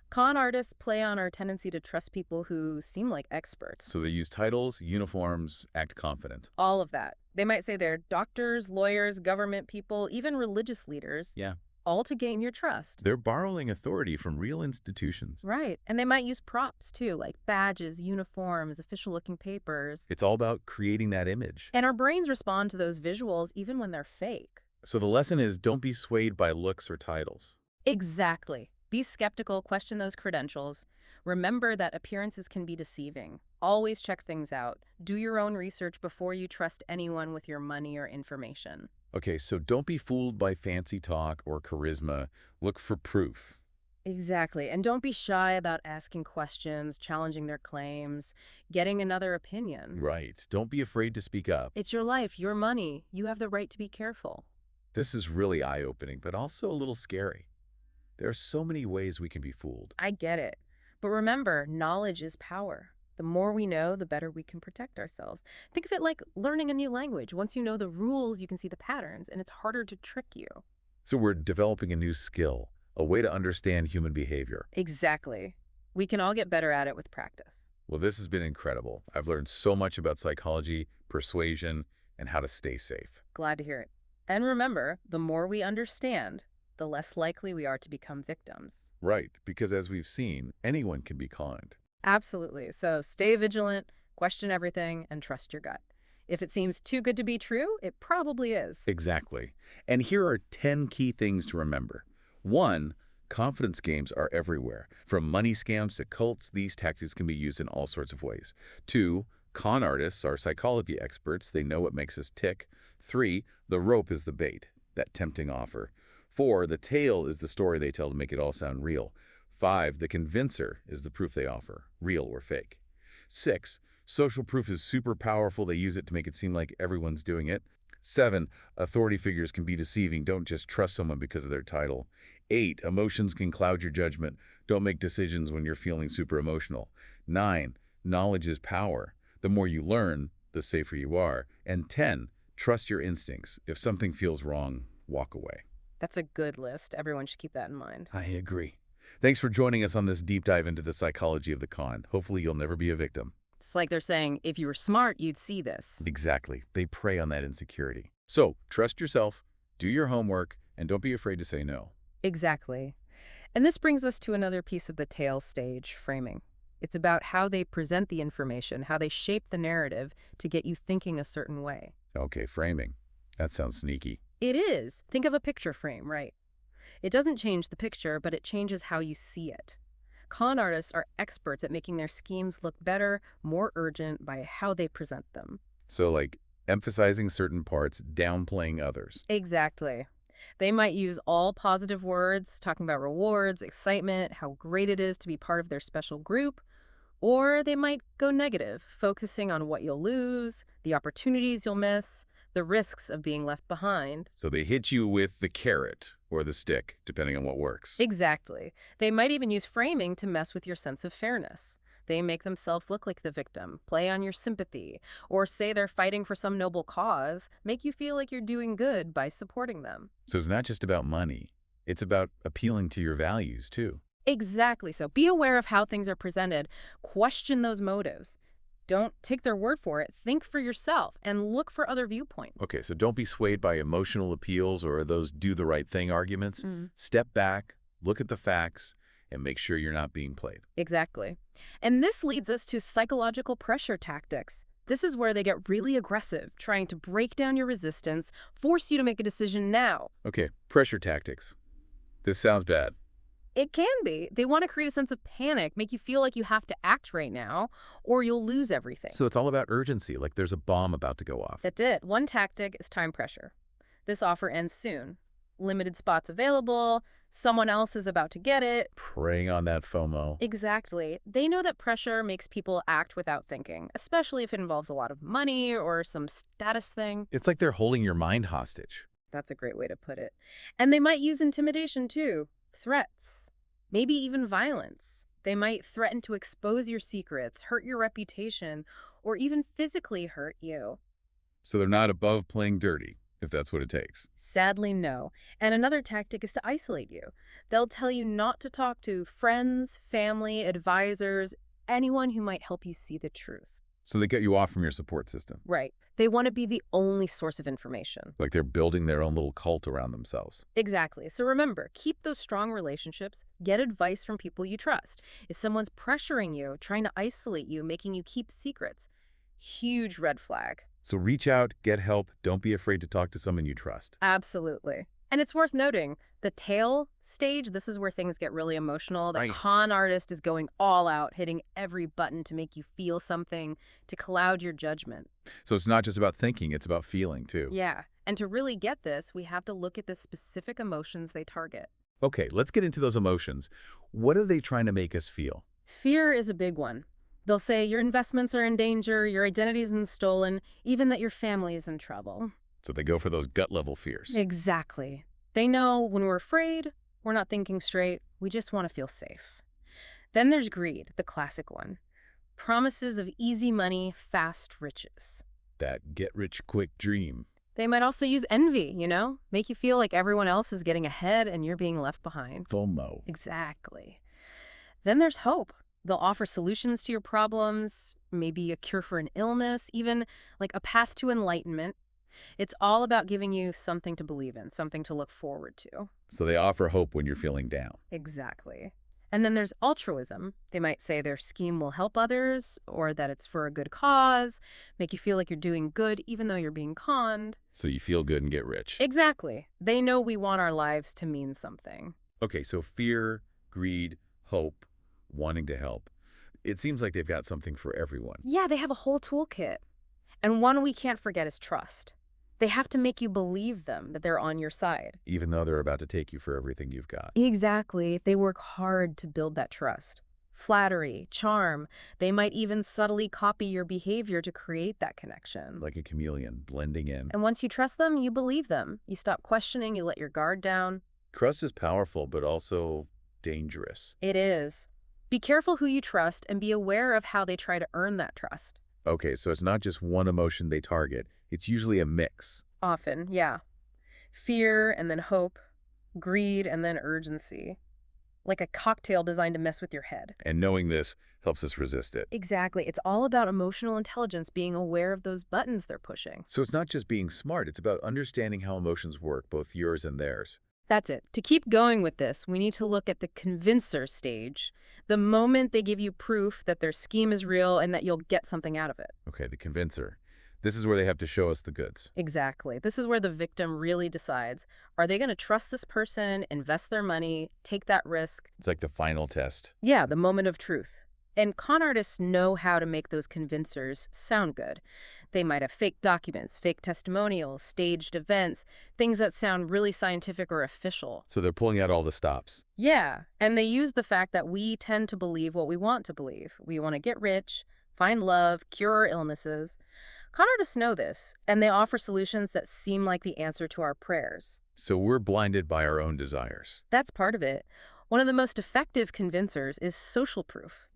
Con artists play on our tendency to trust people who seem like experts. So they use titles, uniforms, act confident. All of that. They might say they're doctors, lawyers, government people, even religious leaders. Yeah. All to gain your trust. They're borrowing authority from real institutions. Right. And they might use props, too, like badges, uniforms, official-looking papers. It's all about creating that image. And our brains respond to those visuals even when they're fake. So the lesson is don't be swayed by looks or titles. Exactly. Be skeptical, question those credentials. Remember that appearances can be deceiving. Always check things out. Do your own research before you trust anyone with your money or information. Okay, so don't be fooled by fancy talk or charisma. Look for proof. Exactly. And don't be shy about asking questions, challenging their claims, getting another opinion. Right. Don't be afraid to speak up. It's your life, your money. You have the right to be careful. This is really eye-opening, but also a little scary. There are so many ways we can be fooled. I get it. But remember, knowledge is power. The more we know, the better we can protect ourselves. Think of it like learning a new language. Once you know the rules, you can see the patterns, and it's harder to trick you. So we're developing a new skill, a way to understand human behavior. Exactly. We can all get better at it with practice. Well, this has been incredible. I've learned so much about psychology, persuasion, and how to stay safe. Glad to hear it. And remember, the more we understand, the less likely we are to become victims. Right, because as we've seen, anyone can be conned. Absolutely. So stay vigilant, question everything, and trust your gut. If it seems too good to be true, it probably is. Exactly. And here are 10 key things to remember. 1, confidence games are everywhere. From money scams to cults, these tactics can be used in all sorts of ways. 2, con artists are psychology experts. They know what makes us tick. 3, the rope is the bait, that tempting offer. 4, the tale is the story they tell to make it all sound real. 5, the convincer is the proof they offer, real or fake. 6, social proof is super powerful. They use it to make it seem like everyone's doing it. 7, authority figures can be deceiving. Don't just trust someone because of their title. 8, emotions can cloud your judgment. Don't make decisions when you're feeling super emotional. 9, knowledge is power. The more you learn, the safer you are. And 10, trust your instincts. If something feels wrong, walk away. That's a good list. Everyone should keep that in mind. I agree. Thanks for joining us on this deep dive into the psychology of the con. Hopefully you'll never be a victim. It's like they're saying, if you were smart, you'd see this. Exactly. They prey on that insecurity. So trust yourself, do your homework, and don't be afraid to say no. Exactly. And this brings us to another piece of the tale stage, framing. It's about how they present the information, how they shape the narrative to get you thinking a certain way. Okay, framing. That sounds sneaky. It is. Think of a picture frame, right? It doesn't change the picture, but it changes how you see it. Con artists are experts at making their schemes look better, more urgent by how they present them. So like emphasizing certain parts, downplaying others. Exactly. They might use all positive words, talking about rewards, excitement, how great it is to be part of their special group. Or they might go negative, focusing on what you'll lose, the opportunities you'll miss, the risks of being left behind. So they hit you with the carrot, or the stick, depending on what works. Exactly. They might even use framing to mess with your sense of fairness. They make themselves look like the victim, play on your sympathy, or say they're fighting for some noble cause, make you feel like you're doing good by supporting them. So it's not just about money. It's about appealing to your values, too. Exactly so. Be aware of how things are presented. Question those motives. Don't take their word for it. Think for yourself and look for other viewpoints. Okay, so don't be swayed by emotional appeals or those do the right thing arguments. Mm. Step back, look at the facts, and make sure you're not being played. Exactly. And this leads us to psychological pressure tactics. This is where they get really aggressive, trying to break down your resistance, force you to make a decision now. Okay, pressure tactics. This sounds bad. It can be. They want to create a sense of panic, make you feel like you have to act right now, or you'll lose everything. So it's all about urgency, like there's a bomb about to go off. That's it. One tactic is time pressure. This offer ends soon. Limited spots available. Someone else is about to get it. Preying on that FOMO. Exactly. They know that pressure makes people act without thinking, especially if it involves a lot of money or some status thing. It's like they're holding your mind hostage. That's a great way to put it. And they might use intimidation too. Threats. Maybe even violence. They might threaten to expose your secrets, hurt your reputation, or even physically hurt you. So they're not above playing dirty, if that's what it takes. Sadly, no. And another tactic is to isolate you. They'll tell you not to talk to friends, family, advisors, anyone who might help you see the truth. So they get you off from your support system. Right. They want to be the only source of information. Like they're building their own little cult around themselves. Exactly. So remember, keep those strong relationships. Get advice from people you trust. If someone's pressuring you, trying to isolate you, making you keep secrets, huge red flag. So reach out, get help. Don't be afraid to talk to someone you trust. Absolutely. And it's worth noting, the tail stage, this is where things get really emotional. The Right. con artist is going all out, hitting every button to make you feel something, to cloud your judgment. So it's not just about thinking, it's about feeling too. Yeah. And to really get this, we have to look at the specific emotions they target. Okay, let's get into those emotions. What are they trying to make us feel? Fear is a big one. They'll say your investments are in danger, your identity's been stolen, even that your family is in trouble. So they go for those gut level fears. Exactly. They know when we're afraid, we're not thinking straight, we just want to feel safe. Then there's greed, the classic one. Promises of easy money, fast riches. That get rich quick dream. They might also use envy, make you feel like everyone else is getting ahead and you're being left behind. FOMO. Exactly. Then there's hope. They'll offer solutions to your problems, maybe a cure for an illness, even like a path to enlightenment. It's all about giving you something to believe in, something to look forward to. So they offer hope when you're feeling down. Exactly. And then there's altruism. They might say their scheme will help others or that it's for a good cause, make you feel like you're doing good even though you're being conned. So you feel good and get rich. Exactly. They know we want our lives to mean something. Okay, so fear, greed, hope, wanting to help. It seems like they've got something for everyone. Yeah, they have a whole toolkit. And one we can't forget is trust. They have to make you believe them, that they're on your side. Even though they're about to take you for everything you've got. Exactly. They work hard to build that trust. Flattery, charm. They might even subtly copy your behavior to create that connection. Like a chameleon, blending in. And once you trust them, you believe them. You stop questioning, you let your guard down. Trust is powerful, but also dangerous. It is. Be careful who you trust and be aware of how they try to earn that trust. Okay, so it's not just one emotion they target. It's usually a mix. Often, yeah. Fear and then hope, greed and then urgency. Like a cocktail designed to mess with your head. And knowing this helps us resist it. Exactly. It's all about emotional intelligence, being aware of those buttons they're pushing. So it's not just being smart, it's about understanding how emotions work, both yours and theirs. That's it. To keep going with this, we need to look at the convincer stage. The moment they give you proof that their scheme is real and that you'll get something out of it. Okay, the convincer. This is where they have to show us the goods. Exactly. This is where the victim really decides. Are they going to trust this person, invest their money, take that risk? It's like the final test. Yeah, the moment of truth. And con artists know how to make those convincers sound good. They might have fake documents, fake testimonials, staged events, things that sound really scientific or official. So they're pulling out all the stops. Yeah, and they use the fact that we tend to believe what we want to believe. We want to get rich, find love, cure our illnesses. Con artists know this, and they offer solutions that seem like the answer to our prayers. So we're blinded by our own desires. That's part of it. One of the most effective convincers is social proof.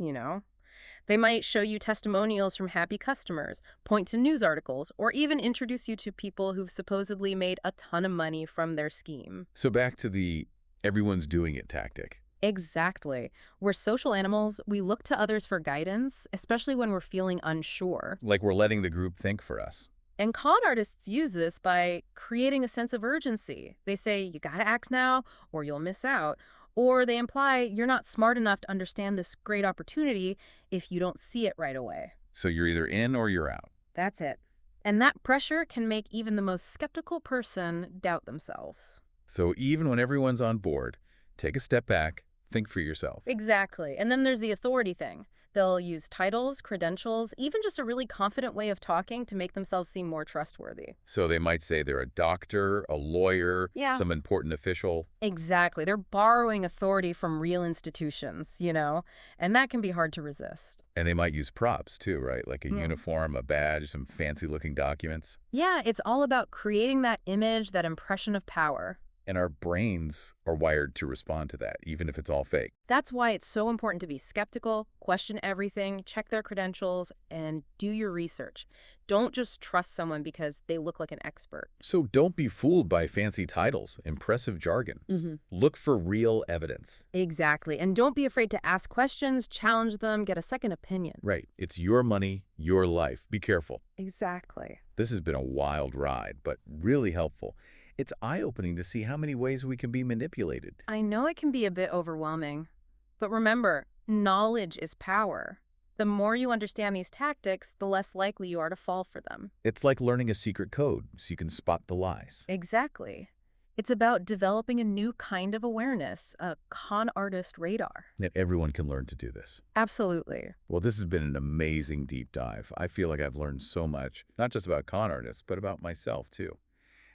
They might show you testimonials from happy customers, point to news articles, or even introduce you to people who've supposedly made a ton of money from their scheme. So back to the everyone's doing it tactic. Exactly. We're social animals. We look to others for guidance, especially when we're feeling unsure. Like we're letting the group think for us. And con artists use this by creating a sense of urgency. They say, you gotta act now, or you'll miss out. Or they imply you're not smart enough to understand this great opportunity if you don't see it right away. So you're either in or you're out. That's it. And that pressure can make even the most skeptical person doubt themselves. So even when everyone's on board, take a step back, think for yourself. Exactly. And then there's the authority thing. They'll use titles, credentials, even just a really confident way of talking to make themselves seem more trustworthy. So they might say they're a doctor, a lawyer, Yeah. some important official. Exactly. They're borrowing authority from real institutions, and that can be hard to resist. And they might use props too, right? Like a Mm. uniform, a badge, some fancy-looking documents. Yeah, it's all about creating that image, that impression of power. And our brains are wired to respond to that, even if it's all fake. That's why it's so important to be skeptical, question everything, check their credentials, and do your research. Don't just trust someone because they look like an expert. So don't be fooled by fancy titles, impressive jargon. Look for real evidence. Exactly. And don't be afraid to ask questions, challenge them, get a second opinion. Right. It's your money, your life. Be careful. Exactly. This has been a wild ride, but really helpful. It's eye-opening to see how many ways we can be manipulated. I know it can be a bit overwhelming, but remember, knowledge is power. The more you understand these tactics, the less likely you are to fall for them. It's like learning a secret code so you can spot the lies. Exactly. It's about developing a new kind of awareness, a con artist radar. And everyone can learn to do this. Absolutely. Well, this has been an amazing deep dive. I feel like I've learned so much, not just about con artists, but about myself too,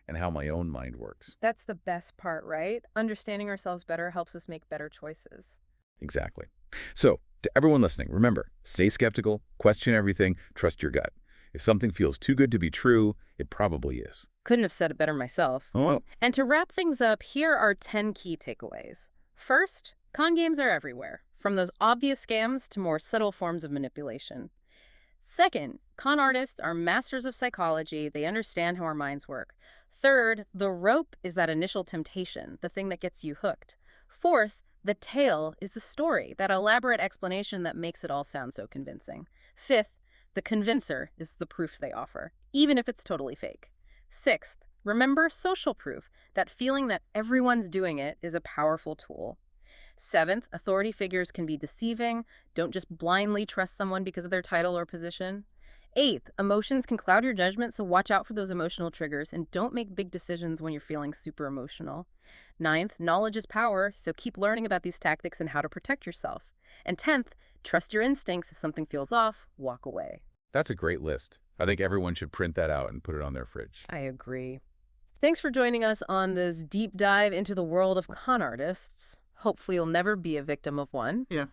and how my own mind works. That's the best part, right? Understanding ourselves better helps us make better choices. Exactly. So, to everyone listening, remember, stay skeptical, question everything, trust your gut. If something feels too good to be true, it probably is. Couldn't have said it better myself. Oh, And to wrap things up, here are 10 key takeaways. First, con games are everywhere, from those obvious scams to more subtle forms of manipulation. Second, con artists are masters of psychology. They understand how our minds work. Third, the rope is that initial temptation, the thing that gets you hooked. Fourth, the tale is the story, that elaborate explanation that makes it all sound so convincing. Fifth, the convincer is the proof they offer, even if it's totally fake. Sixth, remember social proof, that feeling that everyone's doing it is a powerful tool. Seventh, authority figures can be deceiving. Don't just blindly trust someone because of their title or position. Eighth, emotions can cloud your judgment, so watch out for those emotional triggers and don't make big decisions when you're feeling super emotional. Ninth, knowledge is power, so keep learning about these tactics and how to protect yourself. And 10th, trust your instincts. If something feels off, walk away. that's a great list. I think everyone should print that out and put it on their fridge. I agree. Thanks for joining us on this deep dive into the world of con artists. Hopefully you'll never be a victim of one. Yeah,